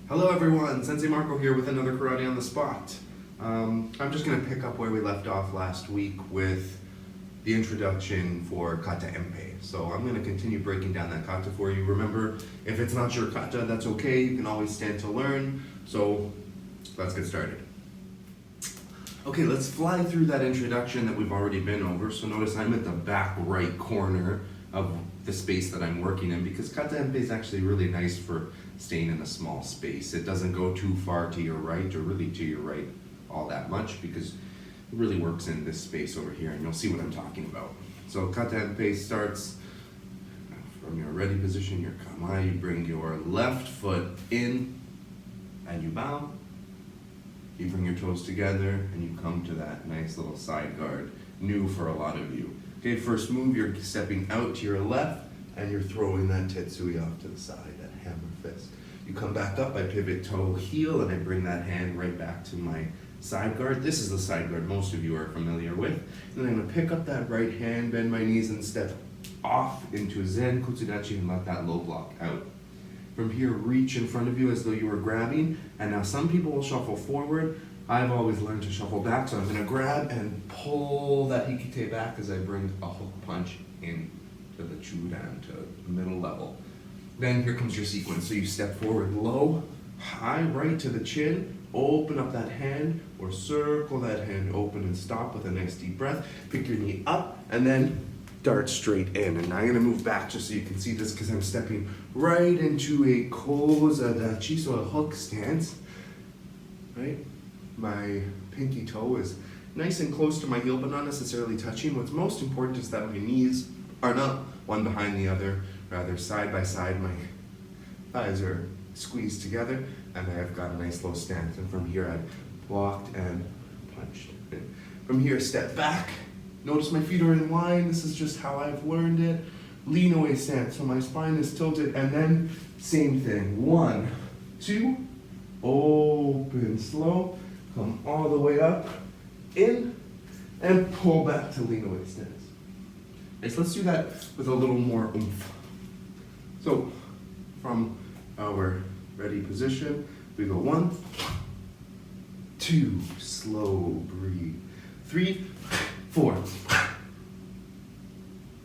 Hello everyone, Sensei Marco here with another Karate on the Spot. I'm just going to pick up where we left off last week with the introduction for Kata Enpi. So I'm going to continue breaking down that kata for you. Remember, if it's not your kata, that's okay. You can always stand to learn. So let's get started. Okay, let's fly through that introduction that we've already been over. So notice I'm at the back right corner of the space that I'm working in because Kata Enpi is actually really nice for staying in a small space. It doesn't go too far to your right or really to your right all that much because it really works in this space over here and you'll see what I'm talking about. So Kata Enpi starts from your ready position, your kamae, you bring your left foot in and you bow. You bring your toes together and you come to that nice little side guard, new for a lot of you. Okay, first move, you're stepping out to your left and you're throwing that tetsui off to the side, that hammer fist. You come back up, I pivot toe heel and I bring that hand right back to my side guard. This is the side guard most of you are familiar with. And then I'm gonna pick up that right hand, bend my knees and step off into Zen Kutsudachi and let that low block out. From here, reach in front of you as though you were grabbing. And now some people will shuffle forward. I've always learned to shuffle back, so I'm gonna grab and pull that hikite back as I bring a hook punch in to the chudan, to middle level. Then here comes your sequence. So you step forward low, high, right to the chin, open up that hand, or circle that hand open and stop with a nice deep breath. Pick your knee up, and then dart straight in. And now I'm gonna move back just so you can see this because I'm stepping right into a kozadachi, so a hook stance, right? My pinky toe is nice and close to my heel, but not necessarily touching. What's most important is that my knees are not one behind the other, rather side by side. My thighs are squeezed together, and I've got a nice low stance. And from here, I've blocked and punched. And from here, step back. Notice my feet are in line. This is just how I've learned it. Lean away stance, so my spine is tilted, and then same thing. 1, 2, open, slow. Come all the way up, in, and pull back to lean away stance. Okay, so let's do that with a little more oomph. So, from our ready position, we go 1, 2, slow, breathe. 3, 4.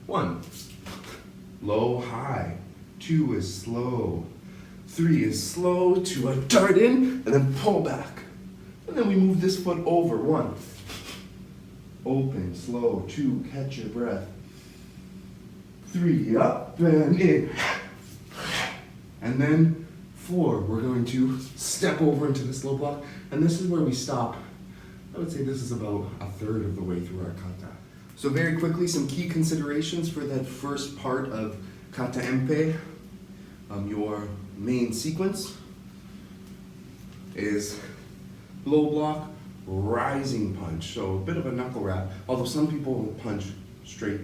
1, low, high. 2 is slow. 3 is slow to a dart in, and then pull back. And then we move this foot over. 1, open, slow. 2, catch your breath. 3, up and in. And then 4, we're going to step over into this low block. And this is where we stop. I would say this is about a third of the way through our kata. So very quickly, some key considerations for that first part of Kata Enpi. Your main sequence is low block, rising punch. So a bit of a knuckle wrap, although some people will punch straight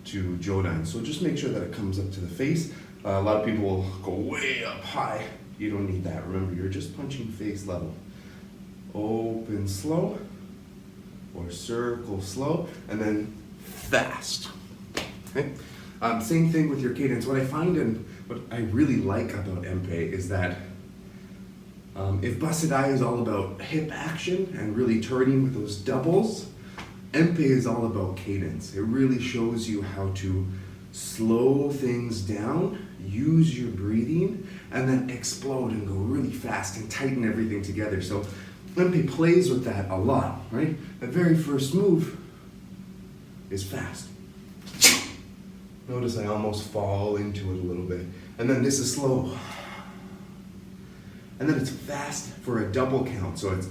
to jodan. So just make sure that it comes up to the face. A lot of people will go way up high. You don't need that. Remember, you're just punching face level. Open slow, or circle slow, and then fast. Okay? Same thing with your cadence. What I find and what I really like about Empi is that if Basadai is all about hip action and really turning with those doubles, Empi is all about cadence. It really shows you how to slow things down, use your breathing, and then explode and go really fast and tighten everything together. So Empi plays with that a lot, right? The very first move is fast. Notice I almost fall into it a little bit. And then this is slow. And then it's fast for a double count, so it's...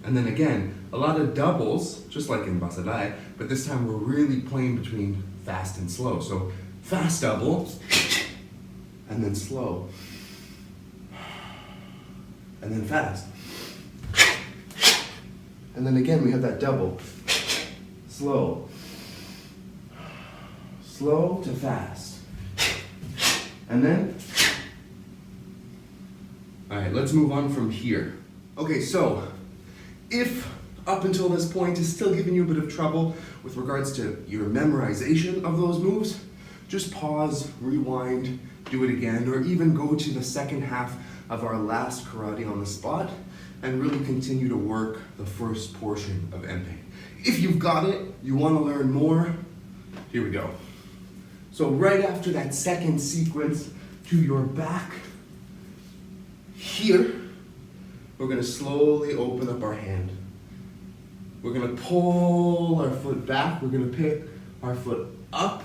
And then again, a lot of doubles, just like in Basadai, but this time we're really playing between fast and slow. So fast double, and then slow. And then fast. And then again, we have that double. Slow. Slow to fast. And then, all right, let's move on from here. Okay, so if up until this point is still giving you a bit of trouble with regards to your memorization of those moves, just pause, rewind, do it again, or even go to the second half of our last karate on the spot and really continue to work the first portion of Empi. If you've got it, you want to learn more, here we go. So right after that second sequence to your back, here, we're going to slowly open up our hand. We're going to pull our foot back, we're going to pick our foot up,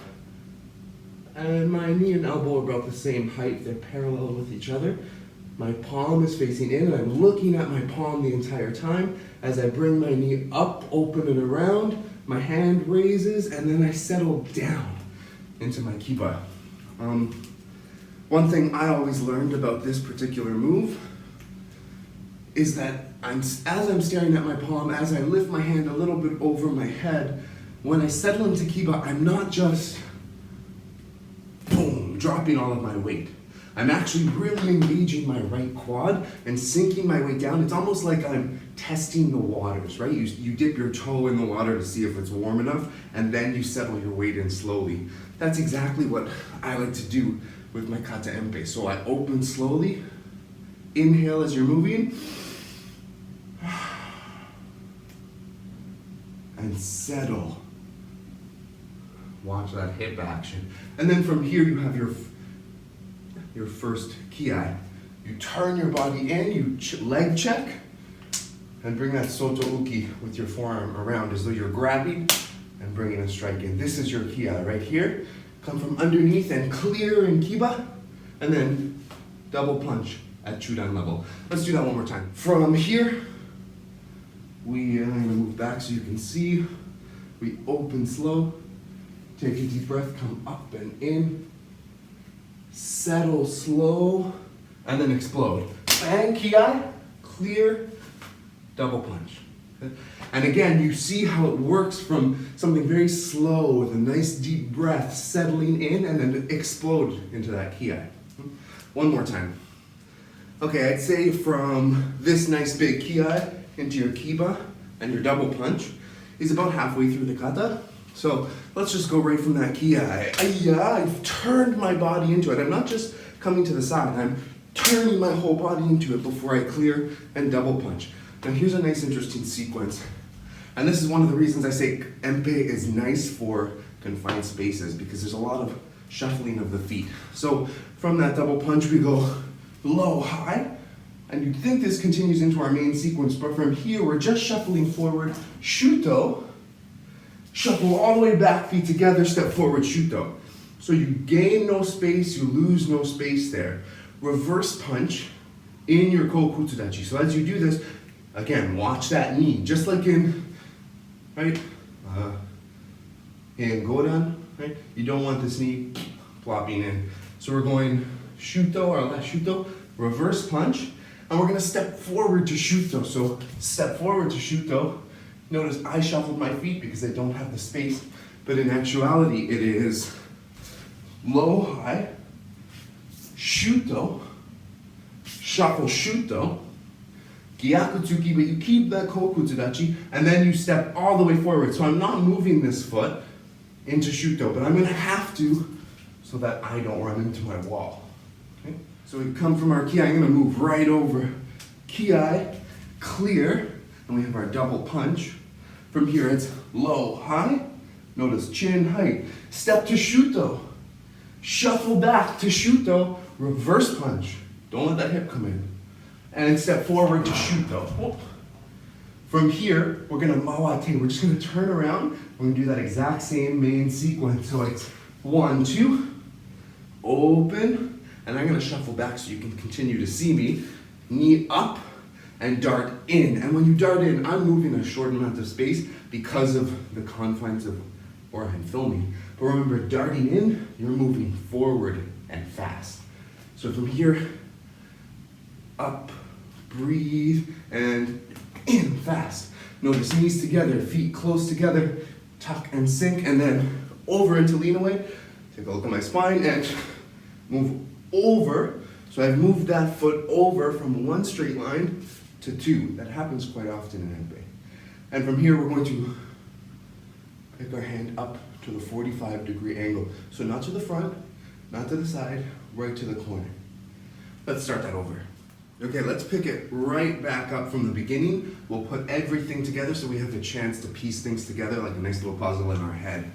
and my knee and elbow are about the same height, they're parallel with each other. My palm is facing in, and I'm looking at my palm the entire time. As I bring my knee up, open and around, my hand raises, and then I settle down into my kiba. One thing I always learned about this particular move is that as I'm staring at my palm, as I lift my hand a little bit over my head, when I settle into kiba, I'm not just, boom, dropping all of my weight. I'm actually really engaging my right quad and sinking my weight down. It's almost like I'm testing the waters, right? You dip your toe in the water to see if it's warm enough, and then you settle your weight in slowly. That's exactly what I like to do with my Kata Enpi. So I open slowly, inhale as you're moving, and settle. Watch that hip action. And then from here you have your first ki. You turn your body in, you leg check, and bring that soto uki with your forearm around as though you're grabbing and bringing a strike in. This is your ki right here. Come from underneath and clear in kiba, and then double punch at chudan level. Let's do that one more time. From here, I'm gonna move back so you can see. We open slow, take a deep breath, come up and in, settle slow, and then explode. Bang, ki, clear, double punch. And again, you see how it works from something very slow with a nice deep breath, settling in, and then explode into that ki. One more time. Okay, I'd say from this nice big ki into your kiba and your double punch is about halfway through the kata. So let's just go right from that ki. I've turned my body into it. I'm not just coming to the side, I'm turning my whole body into it before I clear and double punch. Now here's a nice interesting sequence. And this is one of the reasons I say Empi is nice for confined spaces, because there's a lot of shuffling of the feet. So from that double punch we go low, high, and you'd think this continues into our main sequence, but from here we're just shuffling forward, shuto, shuffle all the way back, feet together, step forward, shuto. So you gain no space, you lose no space there. Reverse punch in your kokutsudachi. So as you do this, again, watch that knee, just like in, right, in Godan, right? You don't want this knee plopping in. So we're going shuto, our last shuto, reverse punch, and we're gonna step forward to shuto. So step forward to shuto. Notice I shuffled my feet because I don't have the space, but in actuality it is low, high, shuto, shuffle, shuto, gyakutsuki, but you keep that kokutsudachi, and then you step all the way forward. So I'm not moving this foot into shuto, but I'm gonna have to so that I don't run into my wall. Okay? So we come from our ki, I'm gonna move right over ki, clear, and we have our double punch. From here it's low, high, notice chin, height, step to shuto, shuffle back to shuto, reverse punch. Don't let that hip come in. And step forward to shuto. Whoop. From here, we're gonna mawate. We're just gonna turn around. We're gonna do that exact same main sequence. So it's 1, 2, open, and I'm gonna shuffle back so you can continue to see me. Knee up and dart in. And when you dart in, I'm moving a short amount of space because of the confines of where I'm filming. But remember, darting in, you're moving forward and fast. So from here, up, breathe, and in fast. Notice knees together, feet close together, tuck and sink, and then over into lean away. Take a look at my spine and move over. So I've moved that foot over from one straight line to two. That happens quite often in Empi. And from here, we're going to pick our hand up to the 45-degree angle. So not to the front, not to the side, right to the corner. Let's start that over. Okay, let's pick it right back up from the beginning. We'll put everything together so we have a chance to piece things together like a nice little puzzle in our head.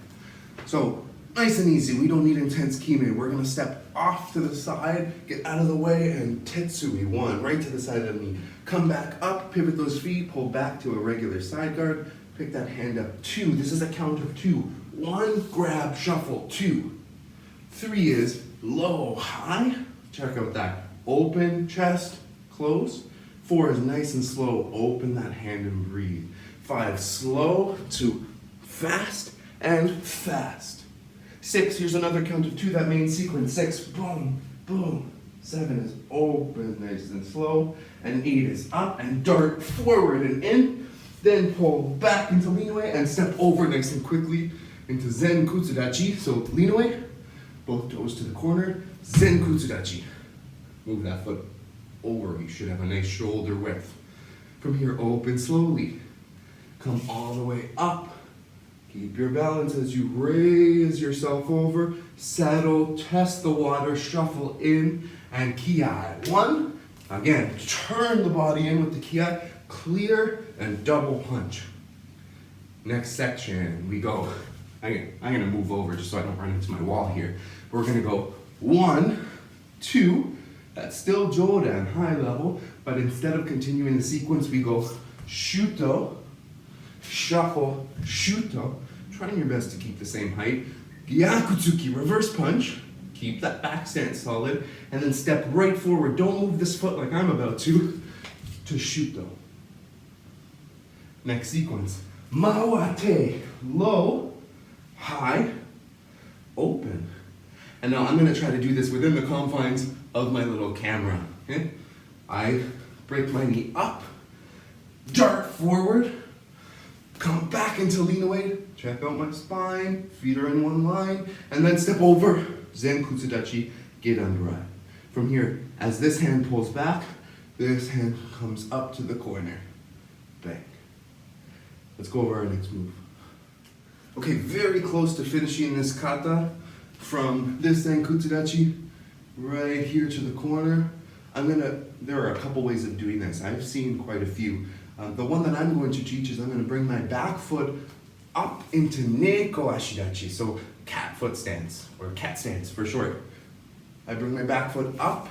So, nice and easy, we don't need intense kime. We're gonna step off to the side, get out of the way, and tetsui, 1, right to the side of the knee. Come back up, pivot those feet, pull back to a regular side guard, pick that hand up, 2. This is a count of 2. 1, grab, shuffle, 2. 3 is low, high. Check out that. Open chest, close. 4 is nice and slow. Open that hand and breathe. 5, slow to fast and fast. 6, here's another count of 2, that main sequence. 6, boom, boom. 7 is open, nice and slow. And 8 is up and dart forward and in. Then pull back into lean away and step over nice and quickly into Zen Kutsudachi. So lean away, both toes to the corner, Zen Kutsudachi. Move that foot over. You should have a nice shoulder width. From here, open slowly. Come all the way up. Keep your balance as you raise yourself over. Settle, test the water, shuffle in, and kiai. 1. Again, turn the body in with the kiai. Clear and double punch. Next section, we go. I'm gonna move over just so I don't run into my wall here. We're gonna go 1, 2. That's still Jodan, high level, but instead of continuing the sequence, we go shuto, shuffle, shuto, trying your best to keep the same height. Gyakutsuki, reverse punch, keep that back stance solid, and then step right forward. Don't move this foot like I'm about to shuto. Next sequence, mawate, low, high, open. And now I'm gonna try to do this within the confines of my little camera. Okay? I break my knee up, dart forward, come back into lean away, check out my spine, feet are in one line, and then step over, Zen Kutsudachi, get under eye. From here, as this hand pulls back, this hand comes up to the corner. Bang. Let's go over our next move. Okay, very close to finishing this kata. From this Zen Kutsudachi, right here to the corner. There are a couple ways of doing this. I've seen quite a few. The one that I'm going to teach is I'm going to bring my back foot up into Neko Ashidachi, so cat foot stance, or cat stance for short. I bring my back foot up,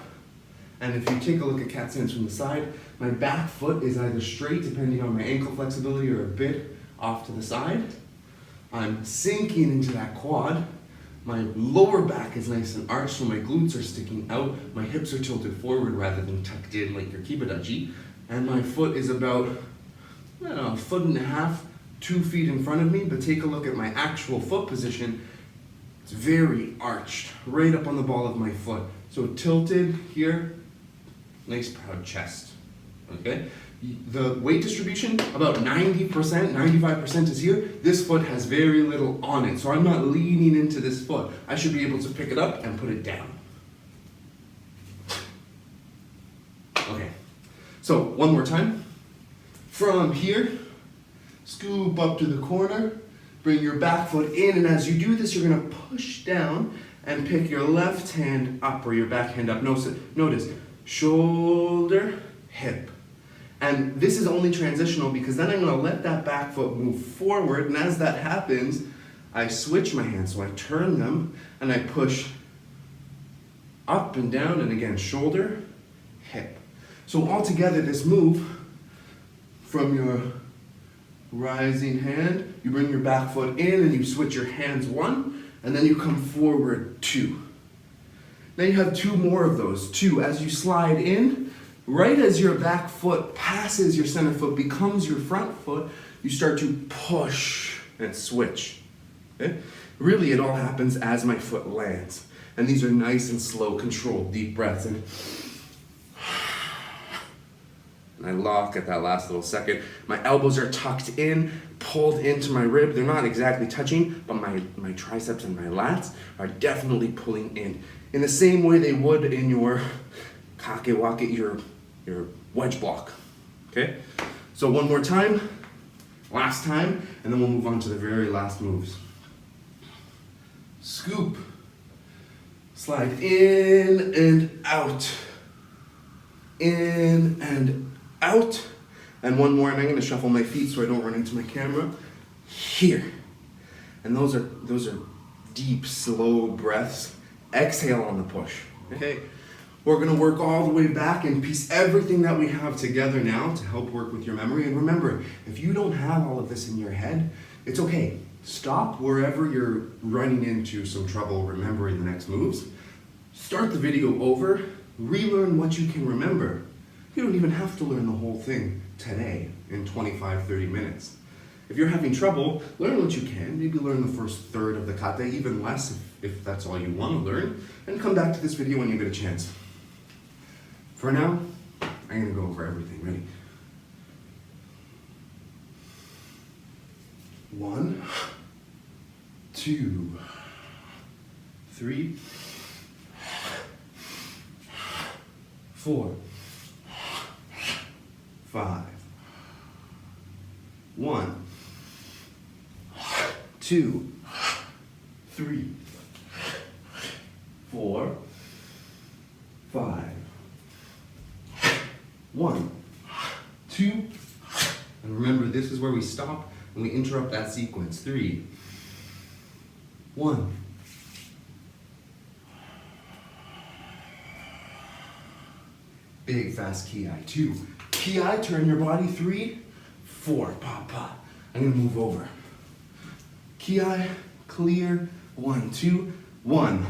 and if you take a look at cat stance from the side, my back foot is either straight, depending on my ankle flexibility, or a bit off to the side. I'm sinking into that quad. My lower back is nice and arched, so my glutes are sticking out. My hips are tilted forward rather than tucked in like your kibidachi. And my foot is about, I don't know, 1.5 feet, 2 feet in front of me, but take a look at my actual foot position. It's very arched, right up on the ball of my foot. So tilted here, nice proud chest, okay? The weight distribution, about 90%, 95% is here. This foot has very little on it, so I'm not leaning into this foot. I should be able to pick it up and put it down. Okay, so one more time. From here, scoop up to the corner, bring your back foot in, and as you do this, you're gonna push down and pick your left hand up or your back hand up. Notice, shoulder, hip. And this is only transitional because then I'm gonna let that back foot move forward, and as that happens, I switch my hands. So I turn them and I push up and down, and again, shoulder, hip. So all together, this move, from your rising hand, you bring your back foot in and you switch your hands 1, and then you come forward 2. Then you have 2 more of those. 2, as you slide in, right as your back foot passes your center foot, becomes your front foot, you start to push and switch. Okay? Really, it all happens as my foot lands. And these are nice and slow, controlled, deep breaths. And I lock at that last little second. My elbows are tucked in, pulled into my rib. They're not exactly touching, but my triceps and my lats are definitely pulling in the same way they would in your kakewake, your wedge block. Okay? So one more time, last time, and then we'll move on to the very last moves. Scoop, Slide in and out. In and out. And one more, and I'm gonna shuffle my feet so I don't run into my camera. Here. And those are deep, slow breaths. Exhale on the push. Okay. We're gonna work all the way back and piece everything that we have together now to help work with your memory. And remember, if you don't have all of this in your head, it's okay. Stop wherever you're running into some trouble remembering the next moves. Start the video over, relearn what you can remember. You don't even have to learn the whole thing today in 25, 30 minutes. If you're having trouble, learn what you can. Maybe learn the first third of the kata, even less if that's all you want to learn, and come back to this video when you get a chance. For now, I'm gonna go over everything. Ready? 1, 2, 3, 4, 5. 1, 2, 3, 4, 5. 1, 2, and remember, this is where we stop and we interrupt that sequence. 3, 1. Big fast ki. 2. Ki, turn your body. 3, 4. Pa, pa. I'm gonna move over. Ki, clear. 1, 2, 1.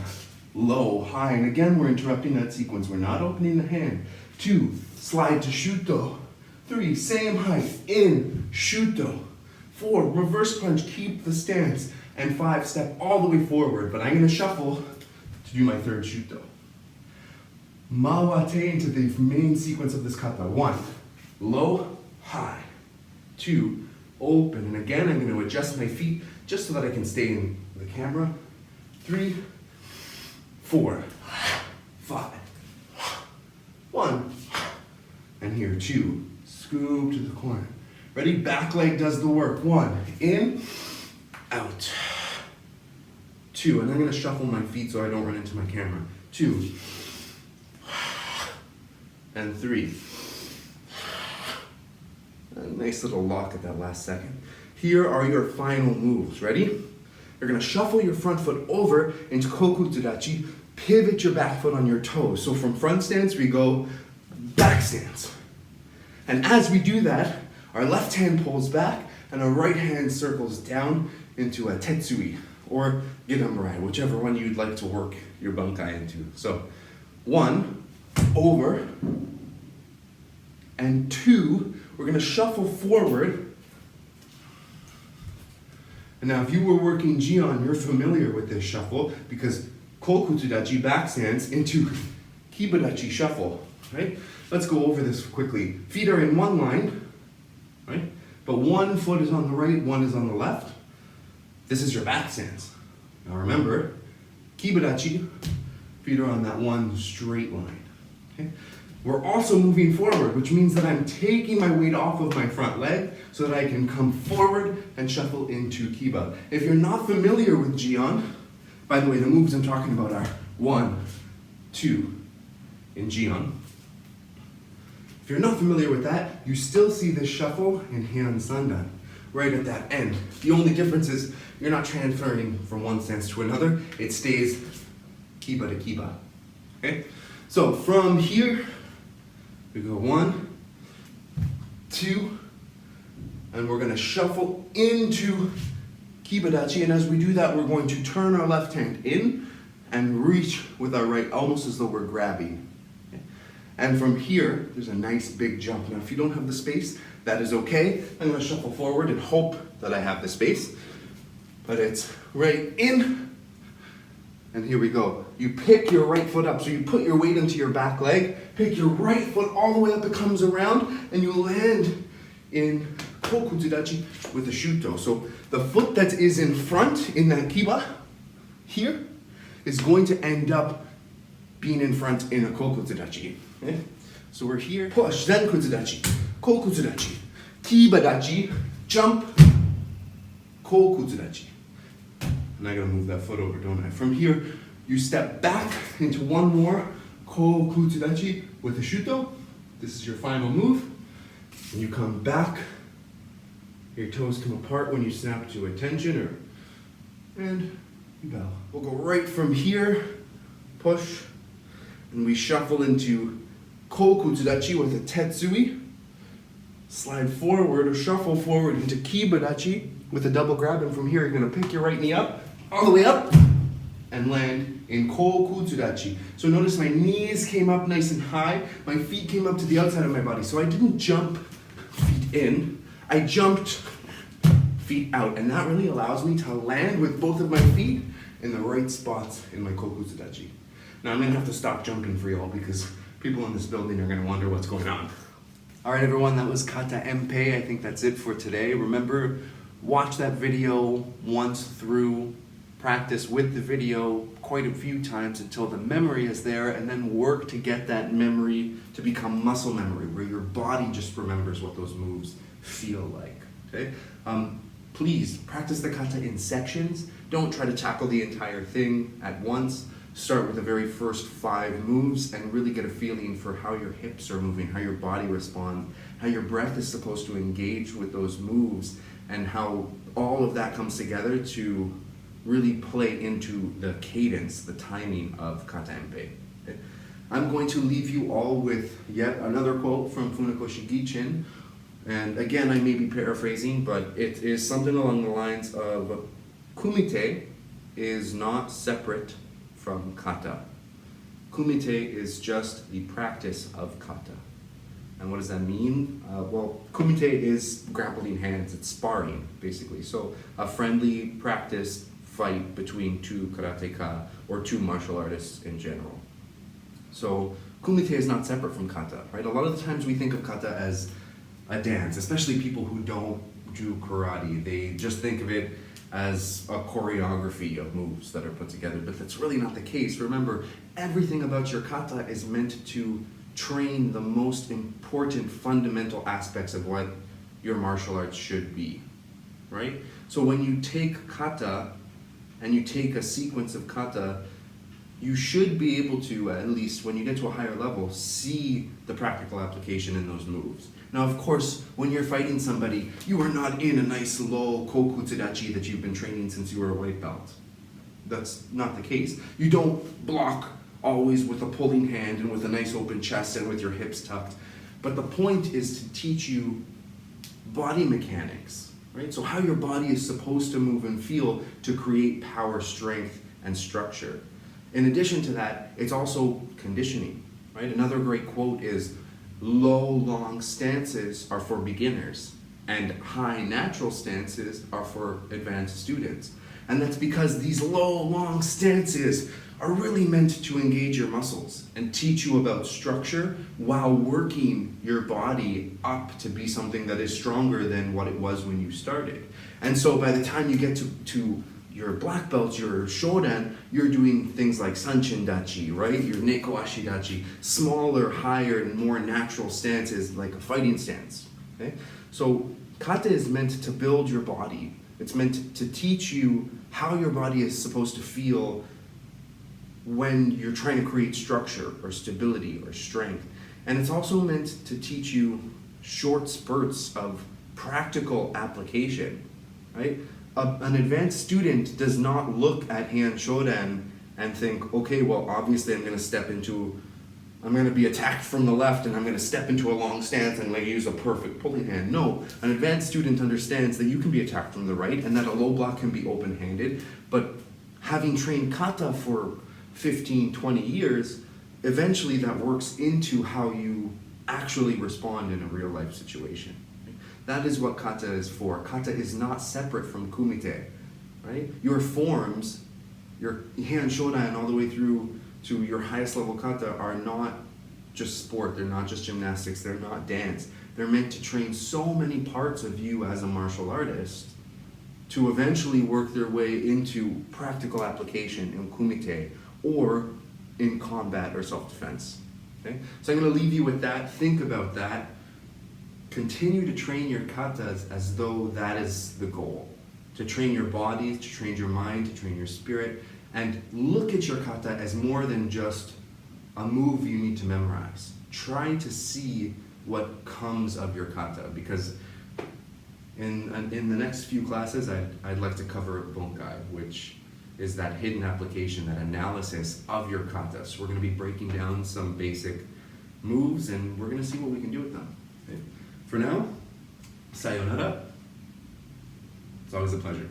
Low, high. And again, we're interrupting that sequence. We're not opening the hand. 2, slide to shuto. 3, same height. In, shuto. 4, reverse punch. Keep the stance. And 5, step all the way forward. But I'm gonna shuffle to do my third shuto. Mawate into the main sequence of this kata. 1, low, high. 2, open. And again, I'm going to adjust my feet just so that I can stay in the camera. 3, 4, 5. 1. And here, 2. Scoop to the corner. Ready? Back leg does the work. 1, in, out. 2, and I'm going to shuffle my feet so I don't run into my camera. 2. And 3. A nice little lock at that last second. Here are your final moves. Ready? You're going to shuffle your front foot over into koku tsudachi. Pivot your back foot on your toes. So from front stance, we go back stance. And as we do that, our left hand pulls back and our right hand circles down into a tetsui or gidamurai, whichever one you'd like to work your bunkai into. So 1, over, and 2, we're going to shuffle forward. And now if you were working Jion, you're familiar with this shuffle because koku tsudachi, back stance, into kibadachi shuffle, right? Let's go over this quickly. Feet are in one line, right? But one foot is on the right, one is on the left. This is your back stance. Now remember, kibadachi, feet are on that one straight line. Okay? We're also moving forward, which means that I'm taking my weight off of my front leg so that I can come forward and shuffle into kiba. If you're not familiar with Jion, by the way, the moves I'm talking about are 1, 2 in Jion. If you're not familiar with that, you still see this shuffle in Heian Sandan, right at that end. The only difference is you're not transferring from one stance to another. It stays kiba to kiba. Okay? So from here, we go 1, 2, and we're going to shuffle into kibadachi. And as we do that, we're going to turn our left hand in and reach with our right, almost as though we're grabbing. Okay? And from here, there's a nice big jump. Now, if you don't have the space, that is okay. I'm going to shuffle forward and hope that I have the space. But it's right in. And here we go. You pick your right foot up. So you put your weight into your back leg, pick your right foot all the way up, it comes around, and you land in koku tsudachi with a shuto. So the foot that is in front in that kiba here is going to end up being in front in a koku tsudachi. Okay? So we're here, push, then kutsudachi, koku tsudachi, kibadachi, jump, koku tsudachi. And I gotta move that foot over, don't I? From here, You step back into one more ko kutsudachi with a shuto. This is your final move. And you come back. Your toes come apart when you snap to attention, and you bow. We'll go right from here, push, and we shuffle into ko kutsudachi with a tetsui. Slide forward or shuffle forward into kibadachi with a double grab, and from here you're going to pick your right knee up, all the way up, and land in ko kutsudachi. So notice my knees came up nice and high, my feet came up to the outside of my body. So I didn't jump feet in, I jumped feet out, and that really allows me to land with both of my feet in the right spots in my ko kutsudachi. Now I'm going to have to stop jumping for y'all because people in this building are going to wonder what's going on. All right, everyone, that was Kata Enpi. I think that's it for today. Remember, watch that video once through, practice with the video quite a few times until the memory is there, and then work to get that memory to become muscle memory, where your body just remembers what those moves feel like, okay? Please practice the kata in sections. Don't try to tackle the entire thing at once. Start with the very first 5 moves and really get a feeling for how your hips are moving, how your body responds, how your breath is supposed to engage with those moves, and how all of that comes together to really play into the cadence, the timing of Kata Enpi. Okay? I'm going to leave you all with yet another quote from Funakoshi Gichin. And again, I may be paraphrasing, but it is something along the lines of kumite is not separate from kata. Kumite is just the practice of kata. And what does that mean? Well, kumite is grappling hands, it's sparring, basically. So a friendly practice fight between 2 karateka or 2 martial artists in general. So kumite is not separate from kata, right? A lot of the times we think of kata as a dance, especially people who don't do karate. They just think of it as a choreography of moves that are put together, but that's really not the case. Remember, everything about your kata is meant to train the most important fundamental aspects of what your martial arts should be, right? So when you take kata and you take a sequence of kata, you should be able to, at least when you get to a higher level, see the practical application in those moves. Now, of course, when you're fighting somebody, you are not in a nice low kokutsudachi that you've been training since you were a white belt. That's not the case. You don't block always with a pulling hand and with a nice open chest and with your hips tucked. But the point is to teach you body mechanics, right? So how your body is supposed to move and feel to create power, strength, and structure. In addition to that, it's also conditioning, right? Another great quote is, low, long stances are for beginners, and high, natural stances are for advanced students. And that's because these low, long stances are really meant to engage your muscles and teach you about structure while working your body up to be something that is stronger than what it was when you started. And so by the time you get to your black belts, your shodan, you're doing things like sanchin dachi, right? Your neko ashi dachi, smaller, higher, and more natural stances like a fighting stance, okay? So kata is meant to build your body. It's meant to teach you how your body is supposed to feel when you're trying to create structure or stability or strength. And it's also meant to teach you short spurts of practical application, right? An advanced student does not look at hand shodan and think, okay, well, obviously I'm going to be attacked from the left and I'm going to step into a long stance and I'm going to use a perfect pulling hand. No, an advanced student understands that you can be attacked from the right and that a low block can be open-handed, but having trained kata for 15, 20 years, eventually that works into how you actually respond in a real life situation. That is what kata is for. Kata is not separate from kumite, right? Your forms, your hand shodan all the way through to your highest level kata are not just sport, they're not just gymnastics, they're not dance. They're meant to train so many parts of you as a martial artist to eventually work their way into practical application in kumite or in combat or self-defense, okay? So I'm gonna leave you with that, think about that. Continue to train your katas as though that is the goal. To train your body, to train your mind, to train your spirit, And look at your kata as more than just a move you need to memorize. Try to see what comes of your kata, because in the next few classes, I'd like to cover bunkai, which is that hidden application, that analysis of your kata. So we're going to be breaking down some basic moves, and we're going to see what we can do with them. Okay? For now, sayonara. It's always a pleasure.